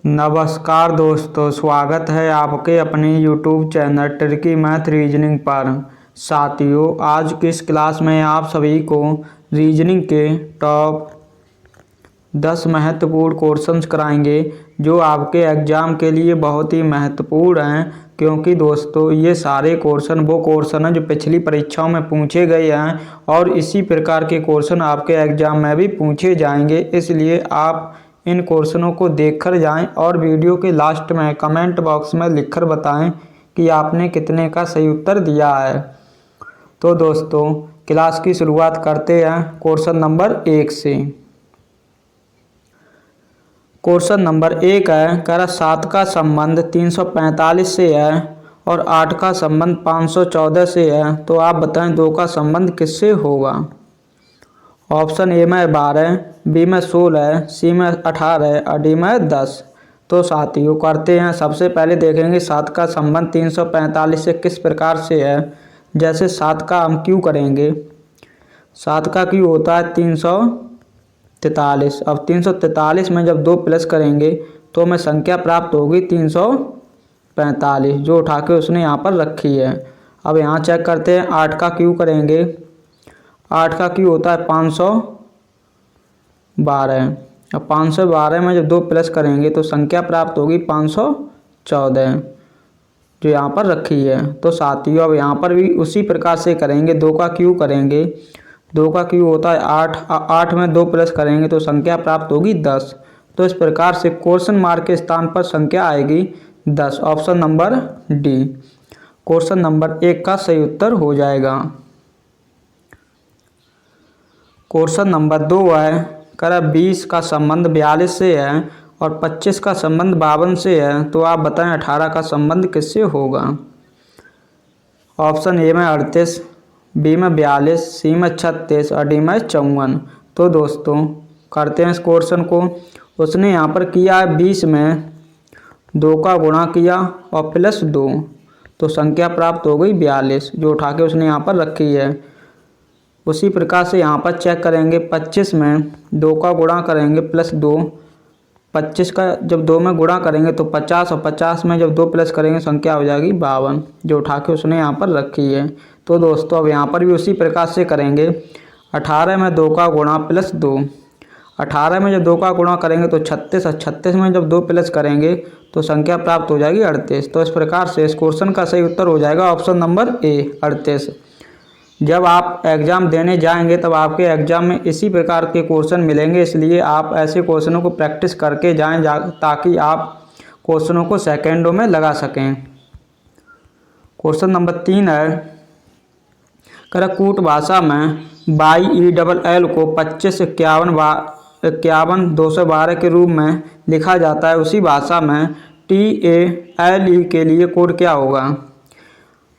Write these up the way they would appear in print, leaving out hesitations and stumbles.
नमस्कार दोस्तों, स्वागत है आपके अपने YouTube channel tricky math reasoning पर। साथियों, आज की इस क्लास में आप सभी को रीजनिंग के टॉप 10 महत्वपूर्ण क्वेश्चंस कराएंगे जो आपके एग्ज़ाम के लिए बहुत ही महत्वपूर्ण हैं, क्योंकि दोस्तों ये सारे क्वेश्चन वो क्वेश्चन हैं जो पिछली परीक्षाओं में पूछे गए हैं और इसी प्रकार के क्वेश्चन आपके एग्ज़ाम में भी पूछे जाएंगे। इसलिए आप इन क्वेश्चनों को देखकर जाएं और वीडियो के लास्ट में कमेंट बॉक्स में लिखकर बताएं कि आपने कितने का सही उत्तर दिया है। तो दोस्तों, क्लास की शुरुआत करते हैं क्वेश्चन नंबर 1 से। क्वेश्चन नंबर 1 है, कह रहा 7 का संबंध 345 से है और 8 का संबंध 514 से है, तो आप बताएं 2 का संबंध किससे होगा। ऑप्शन ए में 12, बी में 16, सी में 18 और डी में 10। तो साथियों करते हैं, सबसे पहले देखेंगे 7 का संबंध 345 से किस प्रकार से है। जैसे 7 का हम क्यों करेंगे, 7 का क्यों होता है 343। अब 343 में जब 2 प्लस करेंगे तो हमें संख्या प्राप्त होगी 345, जो उठा के उसने यहाँ पर रखी है। अब यहाँ चेक करते हैं 8 का क्यों करेंगे। 8 का क्यों होता है 512। अब 512 में जब 2 प्लस करेंगे तो संख्या प्राप्त होगी 514, जो यहाँ पर रखी है। तो साथियों अब यहाँ पर भी उसी प्रकार से करेंगे, 2 का क्यों करेंगे। 2 का क्यों होता है 8, 8 में 2 प्लस करेंगे तो संख्या प्राप्त होगी 10। तो इस प्रकार से क्वेश्चन मार्क के स्थान पर संख्या आएगी 10। Option number D question number 1 का सही उत्तर हो जाएगा। क्वेश्चन नंबर 2 है, कह रहा 20 का संबंध 42 से है और 25 का संबंध 52 से है, तो आप बताएं 18 का संबंध किससे होगा। ऑप्शन ए में 38, बी में 42, सी में 36 और डी में 54। तो दोस्तों करते हैं इस क्वेश्चन को। उसने यहाँ पर किया है 20 में 2 का गुणा किया और प्लस 2, तो संख्या प्राप्त हो गई 42, जो उठा के उसने यहाँ पर रखी है। उसी प्रकार से यहाँ पर चेक करेंगे 25 में 2 का गुणा करेंगे प्लस 2, 25 का जब 2 में गुणा करेंगे तो 50 और 50 में जब 2 प्लस करेंगे संख्या हो जाएगी 52, जो उठा के उसने यहाँ पर रखी है। तो दोस्तों अब यहाँ पर भी उसी प्रकार से करेंगे। 18 में 2 का गुणा प्लस 2, 18 में जब 2 का गुणा करेंगे तो 36 और 36 में जब 2 प्लस करेंगे तो संख्या प्राप्त हो जाएगी 38। तो इस प्रकार से इस क्वेश्चन का सही उत्तर हो जाएगा ऑप्शन नंबर ए 38। जब आप एग्ज़ाम देने जाएंगे तब आपके एग्ज़ाम में इसी प्रकार के क्वेश्चन मिलेंगे, इसलिए आप ऐसे क्वेश्चनों को प्रैक्टिस करके जाएं ताकि आप क्वेश्चनों को सेकेंडों में लगा सकें। क्वेश्चन नंबर 3 है, कह कूट भाषा में YELL को 25 51 212 के रूप में लिखा जाता है, उसी भाषा में TALE के लिए कोड क्या होगा।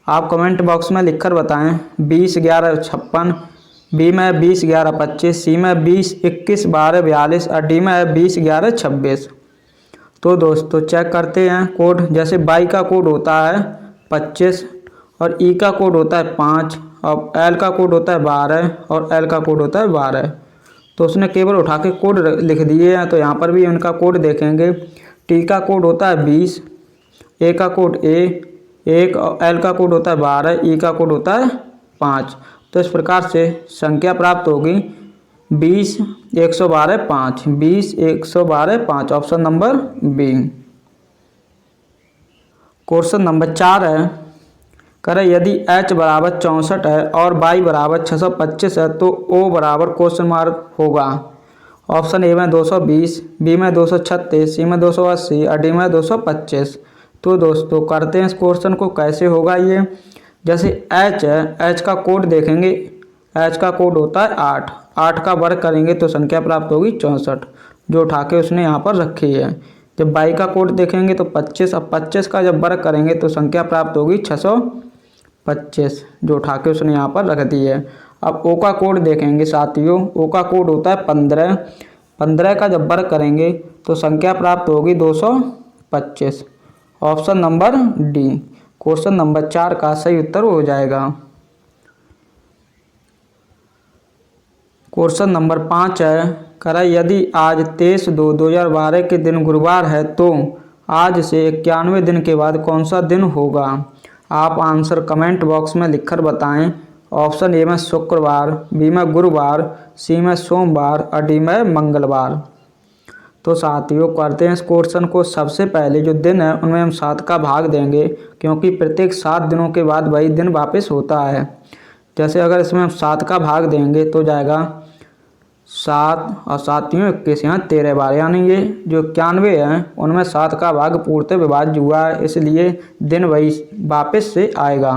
आप कमेंट बॉक्स में लिखकर बताएं। 20 11 56, बी में 20 11 25, सी में 20 21 12 42 और डी में 20 11 26। तो दोस्तों चेक करते हैं कोड। जैसे बाई का कोड होता है 25 और ई का कोड होता है 5 और एल का कोड होता है 12 और एल का कोड होता है 12। तो उसने केवल उठा के कोड लिख दिए हैं, तो यहाँ पर भी उनका कोड देखेंगे। टी का कोड होता है 20, ए का कोड एक और एल का कोड होता है 12, ई का कोड होता है 5। तो इस प्रकार से संख्या प्राप्त होगी 20 112 5, 20 112 5। Option number B. Question number 4 है, कह रहे यदि h बराबर 64 है और y बराबर 625 है तो o बराबर क्वेश्चन मार्क होगा। ऑप्शन ए में 220, बी में 236, सी में 280 और डी में 225। तो दोस्तों करते हैं इस क्वेश्चन को कैसे होगा ये। जैसे h है, h का कोड देखेंगे। h का कोड होता है 8, 8 का वर्ग करेंगे तो संख्या प्राप्त होगी 64, जो उठा के उसने यहाँ पर रखी है। जब y का कोड देखेंगे तो 25, अब 25 का जब वर्ग करेंगे तो संख्या प्राप्त होगी 625, जो उठा के उसने यहाँ पर रख दी है। अब o का कोड देखेंगे साथियों। o का कोड होता है 15, 15 का जब वर्ग करेंगे तो संख्या प्राप्त होगी 225। Option number D question number 4 का सही उत्तर हो जाएगा। क्वेश्चन नंबर 5 है, करा यदि आज 23/2/2012 के दिन गुरुवार है तो आज से 91 दिन के बाद कौन सा दिन होगा। आप आंसर कमेंट बॉक्स में लिखकर बताएं। ऑप्शन ए में शुक्रवार, बी में गुरुवार, सी में सोमवार और डी में मंगलवार। तो साथियों करते हैं इस क्वेश्चन को। सबसे पहले जो दिन है उनमें हम 7 का भाग देंगे, क्योंकि प्रत्येक 7 दिनों के बाद वही दिन वापस होता है। जैसे अगर इसमें हम 7 का भाग देंगे तो जाएगा 7 और 7 21, यहाँ 13 बार, यानी ये जो 91 है उनमें 7 का भाग पूर्णतः विभाज्य हुआ है, इसलिए दिन वही वापस से आएगा।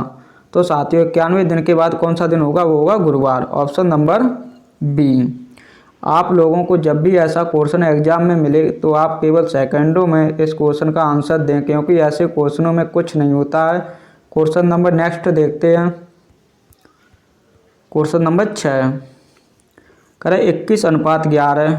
तो साथियों 91 दिन के बाद कौन सा दिन होगा, वो होगा गुरुवार। Option number B. आप लोगों को जब भी ऐसा क्वेश्चन एग्जाम में मिले तो आप केवल सेकंडों में इस क्वेश्चन का आंसर दें, क्योंकि ऐसे क्वेश्चनों में कुछ नहीं होता है। क्वेश्चन नंबर नेक्स्ट देखते हैं। क्वेश्चन नंबर 6 करें 21:11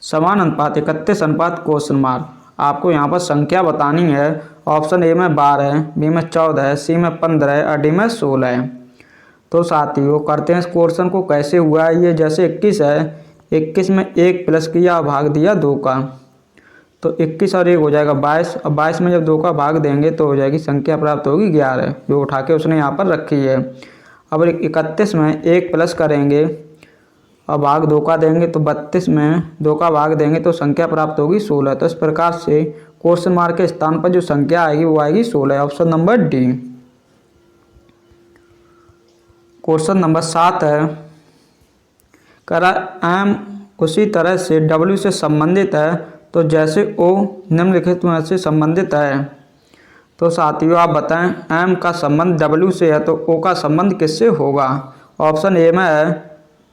समान अनुपात 31:? आपको यहाँ पर संख्या बतानी है। ऑप्शन ए में 12, बी में 14, सी में 15 और डी में 16 है। तो साथियों करते हैं इस क्वेश्चन को कैसे हुआ है। ये जैसे 21 है, 21 में 1 प्लस किया और भाग दिया 2 का, तो 21 और 1 हो जाएगा 22, और 22 में जब 2 का भाग देंगे तो हो जाएगी संख्या प्राप्त होगी 11, जो उठा के उसने यहाँ पर रखी है। अब 31 में 1 प्लस करेंगे और भाग 2 का देंगे, तो 32 में 2 का भाग देंगे तो संख्या प्राप्त होगी 16। तो इस प्रकार से क्वेश्चन मार्क के स्थान पर जो संख्या आएगी वो आएगी 16। Option number D. Question number 7 है करा एम उसी तरह से डब्ल्यू से संबंधित है, तो जैसे ओ निम्नलिखित में से संबंधित है। तो साथियों आप बताएं एम का संबंध डब्ल्यू से है तो ओ का संबंध किससे होगा। ऑप्शन ए में है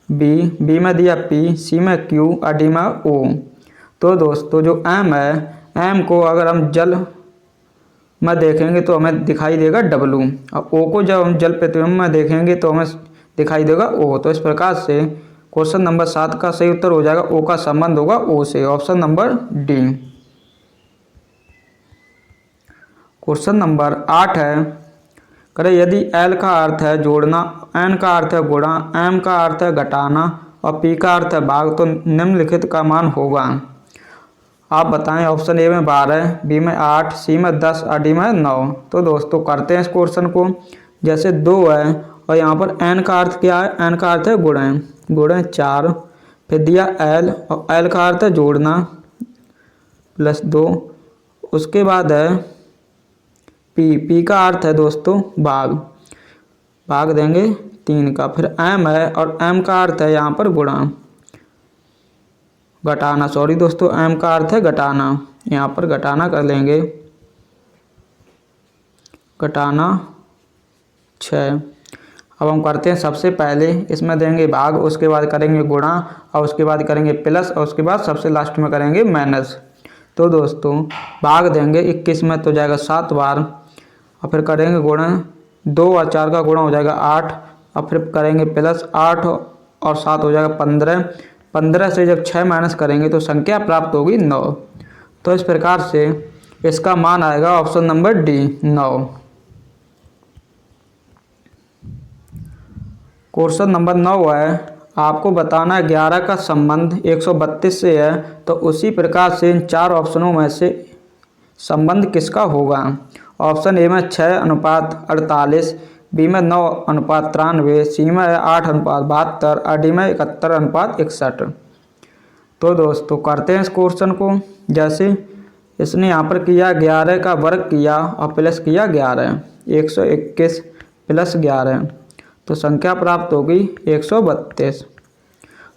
बी, बी में दिया पी, सी में क्यू और डी में ओ। तो दोस्तों जो एम है, एम को अगर हम जल में देखेंगे तो हमें दिखाई देगा डब्ल्यू, और ओ को जब हम जल प्रतिबिंब में देखेंगे तो हमें दिखाई देगा ओ। तो इस प्रकार से क्वेश्चन नंबर 7 का सही उत्तर हो जाएगा ओ का संबंध होगा ओ से। Option number D. Question number 8 है करें यदि एल का अर्थ है जोड़ना, एन का अर्थ है गुणा, एम का अर्थ है घटाना और पी का अर्थ है भाग, तो निम्नलिखित का मान होगा। आप बताएं। ऑप्शन ए में 12, बी में 8, सी में 10 और डी में 9। तो दोस्तों करते हैं इस क्वेश्चन को। जैसे 2 है और यहाँ पर एन का अर्थ क्या है, एन का अर्थ है गुणा, गुणा 4, फिर दिया एल और एल का अर्थ है जोड़ना प्लस 2, उसके बाद है पी, पी का अर्थ है दोस्तों भाग, भाग देंगे 3 का, फिर एम है और एम का अर्थ है यहाँ पर गुणा, घटाना, सॉरी दोस्तों एम का अर्थ है घटाना, यहाँ पर घटाना कर लेंगे, घटाना 6। अब हम करते हैं सबसे पहले इसमें देंगे भाग, उसके बाद करेंगे गुणा और उसके बाद करेंगे प्लस और उसके बाद सबसे लास्ट में करेंगे माइनस। तो दोस्तों भाग देंगे 21 में तो जाएगा 7 बार, और फिर करेंगे गुणा, 2 और 4 का गुणा हो जाएगा 8, और फिर करेंगे प्लस 8 और 7 हो जाएगा 15, 15 से जब 6 माइनस करेंगे तो संख्या प्राप्त होगी 9। तो इस प्रकार से इसका मान आएगा option number D 9। Question number 9 है आपको बताना है 11 का संबंध 132 से है, तो उसी प्रकार से इन 4 ऑप्शनों में से संबंध किसका होगा। ऑप्शन ए में 6:48, बी में 9:93, सी में 8:72 और डी में 71:61। तो दोस्तों करते हैं इस क्वेश्चन को। जैसे इसने यहाँ पर किया 11 का वर्ग किया और प्लस किया 11, 121 प्लस 11, तो संख्या प्राप्त होगी 132।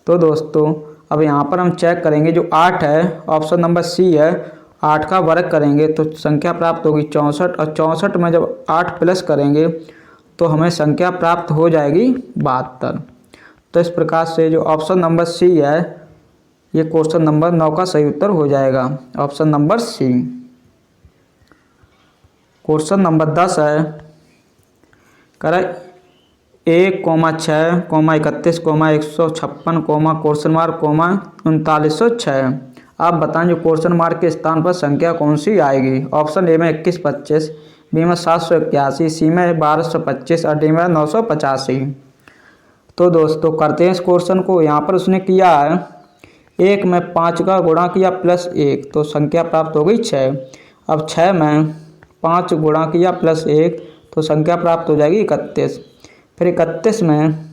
तो दोस्तों अब यहाँ पर हम चेक करेंगे जो 8 है, ऑप्शन नंबर सी है, 8 का वर्ग करेंगे तो संख्या प्राप्त होगी 64, और 64 में जब 8 प्लस करेंगे तो हमें संख्या प्राप्त हो जाएगी 72। तो इस प्रकार से जो ऑप्शन नंबर सी है ये क्वेश्चन नंबर 9 का सही उत्तर हो जाएगा, option number C. Question number 10 है करें 1,6, 31, 156, क्वेश्चन मार्क, 3906। आप बताएं जो क्वेश्चन मार्क के स्थान पर संख्या कौन सी आएगी। ऑप्शन ए में 2125, बी में 781, सी में 1225 और डी में 985। तो दोस्तों करते हैं इस क्वेश्चन को। यहाँ पर उसने किया है 1 में 5 का गुणा किया प्लस 1 तो संख्या प्राप्त हो गई 6। अब 6 में 5 गुणा किया प्लस 1 तो संख्या प्राप्त हो जाएगी 31। फिर 31 में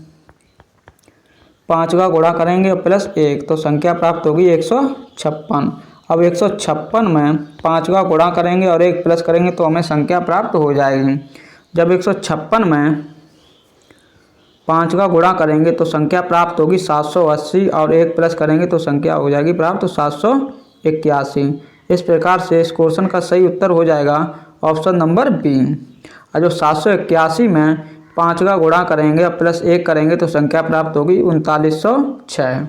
5 का गुणा करेंगे और प्लस 1 तो संख्या प्राप्त होगी 156। अब 156 में 5 का गुणा करेंगे और 1 प्लस करेंगे तो हमें संख्या प्राप्त हो जाएगी। जब 156 में 5 का गुणा करेंगे तो संख्या प्राप्त होगी 780 और 1 प्लस करेंगे तो संख्या हो जाएगी प्राप्त 781। इस प्रकार से इस क्वेश्चन का सही उत्तर हो जाएगा ऑप्शन नंबर बी। और जो 781 में 5 का गुणा करेंगे और प्लस 1 करेंगे तो संख्या प्राप्त होगी 3906।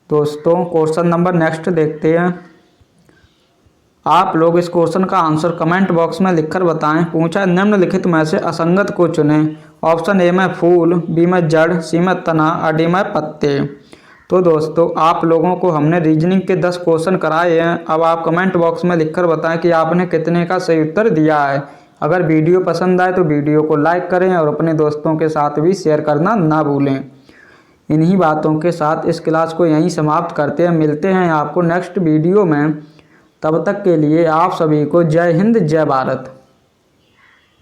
दोस्तों क्वेश्चन नंबर नेक्स्ट देखते हैं। आप लोग इस क्वेश्चन का आंसर कमेंट बॉक्स में लिखकर बताएं। पूछा निम्नलिखित में से असंगत को चुनें। ऑप्शन ए में फूल, बी में जड़, सी में तना और डी में पत्ते। तो दोस्तों आप लोगों को हमने रीजनिंग के 10 क्वेश्चन कराए हैं। अब आप कमेंट बॉक्स में लिखकर बताएं कि आपने कितने का सही उत्तर दिया है। अगर वीडियो पसंद आए तो वीडियो को लाइक करें और अपने दोस्तों के साथ भी शेयर करना ना भूलें। इन्हीं बातों के साथ इस क्लास को यहीं समाप्त करते हैं। मिलते हैं आपको नेक्स्ट वीडियो में। तब तक के लिए आप सभी को जय हिंद, जय भारत।